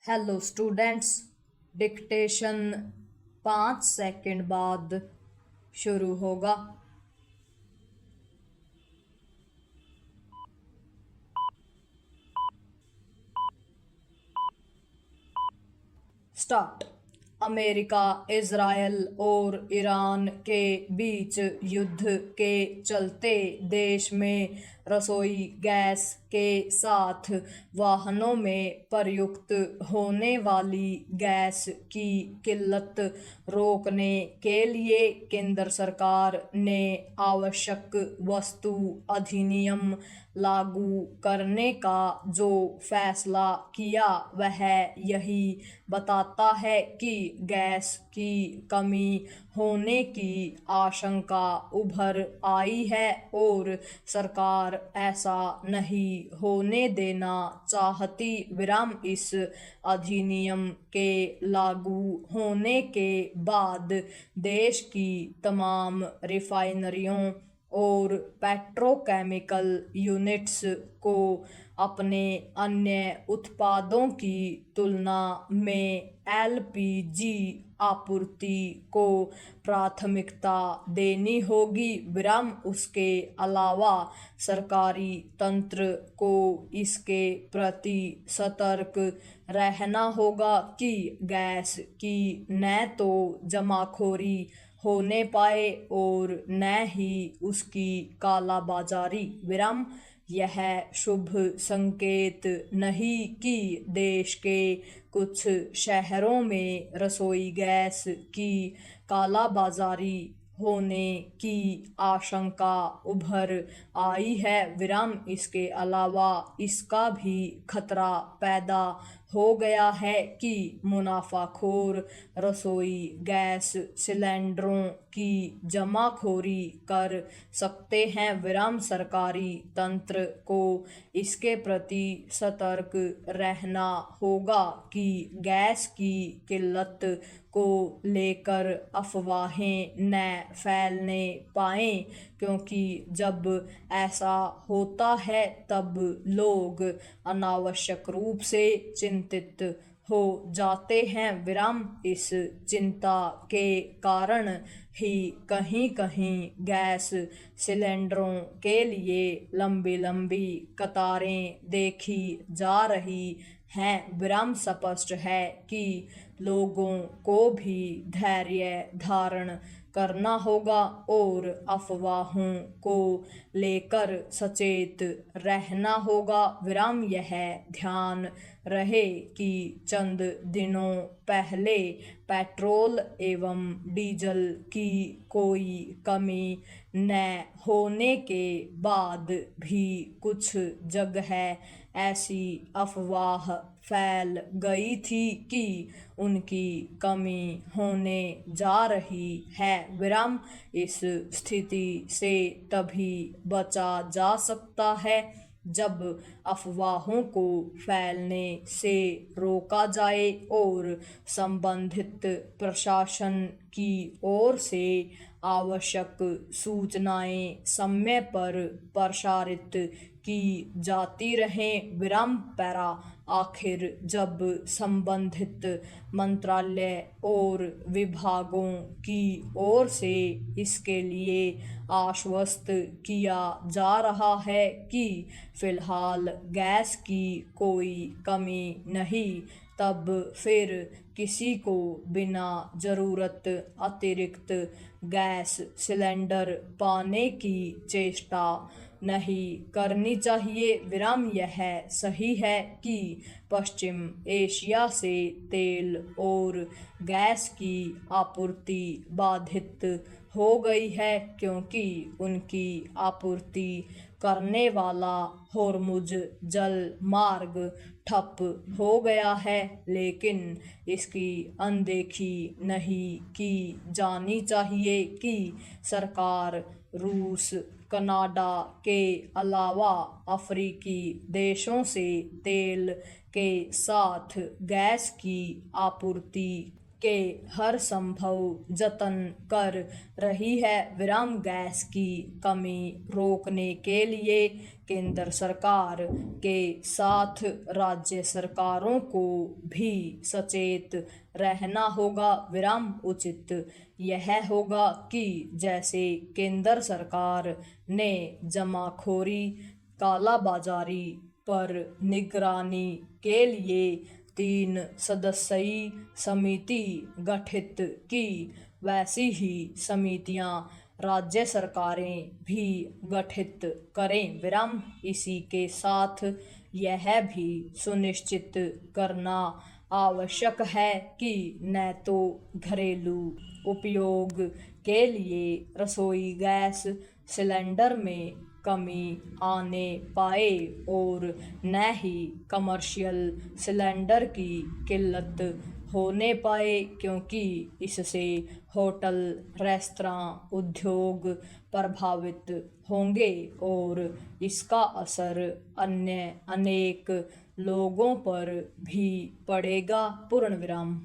Hello students, dictation 5 second बाद शुरू होगा। स्टार्ट। अमेरिका, इजराइल और ईरान के बीच युद्ध के चलते देश में रसोई गैस के साथ वाहनों में प्रयुक्त होने वाली गैस की किल्लत रोकने के लिए केंद्र सरकार ने आवश्यक वस्तु अधिनियम लागू करने का जो फैसला किया वह यही बताता है कि गैस की कमी होने की आशंका उभर आई है और सरकार ऐसा नहीं होने देना चाहती। इस अधिनियम के लागू होने के बाद देश की तमाम रिफाइनरियों और पेट्रोकेमिकल यूनिट्स को अपने अन्य उत्पादों की तुलना में एलपीजी आपूर्ति को प्राथमिकता देनी होगी। उसके अलावा सरकारी तंत्र को इसके प्रति सतर्क रहना होगा कि गैस की न तो जमाखोरी होने पाए और न ही उसकी कालाबाजारी। यह शुभ संकेत नहीं कि देश के कुछ शहरों में रसोई गैस की कालाबाजारी होने की आशंका उभर आई है। इसके अलावा इसका भी खतरा पैदा हो गया है कि मुनाफाखोर रसोई गैस सिलेंडरों की जमाखोरी कर सकते हैं। सरकारी तंत्र को इसके प्रति सतर्क रहना होगा कि गैस की किल्लत को लेकर अफवाहें न फैलने पाएं, क्योंकि जब ऐसा होता है तब लोग अनावश्यक रूप से चिंतित हो जाते हैं। इस चिंता के कारण ही कहीं कहीं गैस सिलेंडरों के लिए लंबी लंबी कतारें देखी जा रही हैं। स्पष्ट है कि लोगों को भी धैर्य धारण करना होगा और अफवाहों को लेकर सचेत रहना होगा। यह ध्यान रहे कि चंद दिनों पहले पेट्रोल एवं डीजल की कोई कमी न होने के बाद भी कुछ जगह ऐसी अफवाह फैल गई थी कि उनकी कमी होने जा रही है। इस स्थिति से तभी बचा जा सकता है जब अफवाहों को फैलने से रोका जाए और संबंधित प्रशासन की ओर से आवश्यक सूचनाएं समय पर प्रसारित की जाती रहें। आखिर जब संबंधित मंत्रालय और विभागों की ओर से इसके लिए आश्वस्त किया जा रहा है कि फिलहाल गैस की कोई कमी नहीं, तब फिर किसी को बिना ज़रूरत अतिरिक्त गैस सिलेंडर पाने की चेष्टा नहीं करनी चाहिए। यह सही है कि पश्चिम एशिया से तेल और गैस की आपूर्ति बाधित हो गई है, क्योंकि उनकी आपूर्ति करने वाला होर्मुज जल मार्ग ठप हो गया है, लेकिन इसकी अनदेखी नहीं की जानी चाहिए कि सरकार रूस, कनाडा के अलावा अफ्रीकी देशों से तेल के साथ गैस की आपूर्ति के हर संभव जतन कर रही है विराम गैस की कमी रोकने के लिए केंद्र सरकार के साथ राज्य सरकारों को भी सचेत रहना होगा। विराम उचित यह होगा कि जैसे केंद्र सरकार ने जमाखोरी कालाबाजारी पर निगरानी के लिए 3 सदस्यीय समिति गठित की, वैसी ही समितियां राज्य सरकारें भी गठित करें। विराम इसी के साथ यह भी सुनिश्चित करना आवश्यक है कि न तो घरेलू उपयोग के लिए रसोई गैस सिलेंडर में कमी आने पाए और न ही कमर्शियल सिलेंडर की किल्लत होने पाए, क्योंकि इससे होटल रेस्तरां उद्योग प्रभावित होंगे और इसका असर अन्य अनेक लोगों पर भी पड़ेगा। पूर्ण विराम।